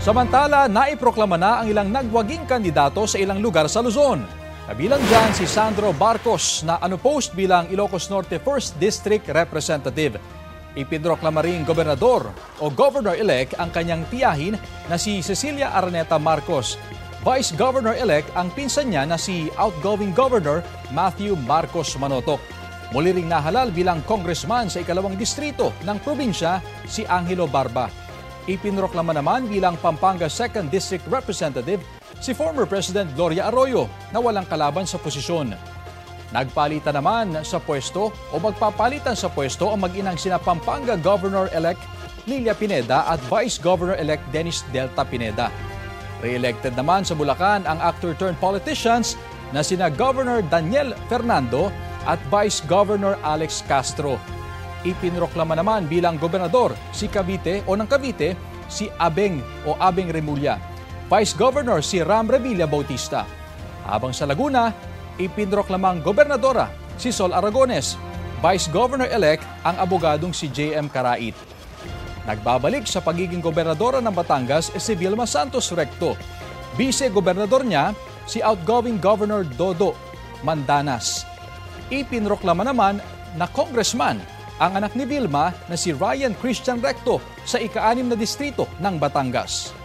Samantala, naiproklama na ang ilang nagwaging kandidato sa ilang lugar sa Luzon. Kabilang dyan si Sandro Barcos na unopposed bilang Ilocos Norte 1st District Representative. Ipinroklama rin gobernador o governor-elect ang kanyang tiyahin na si Cecilia Araneta Marcos. Vice Governor-elect ang pinsan niya na si outgoing Governor Matthew Marcos Manotoc. Muli ring nahalal bilang congressman sa ikalawang distrito ng probinsya si Angelo Barba. Ipinroklama naman bilang Pampanga 2nd District Representative si former President Gloria Arroyo na walang kalaban sa posisyon. Nagpalitan naman sa pwesto o magpapalitan sa pwesto ang mag-inang sina Pampanga Governor-elect Lilia Pineda at Vice Governor-elect Dennis Delta Pineda. Re-elected naman sa Bulacan ang actor-turned-politicians na sina Governor Daniel Fernando at Vice Governor Alex Castro. Ipinroklama naman bilang gobernador si Cavite o ng Cavite si Abeng Remulla. Vice Governor si Ram Revilla Bautista. Habang sa Laguna, ipinroklamang gobernadora si Sol Aragones. Vice Governor-elect ang abogadong si J.M. Karait. Nagbabalik sa pagiging gobernadora ng Batangas si Vilma Santos Recto. Vice-gobernador niya si outgoing Governor Dodo Mandanas. Ipinroklama naman na congressman ang anak ni Vilma na si Ryan Christian Recto sa ika-6 na distrito ng Batangas.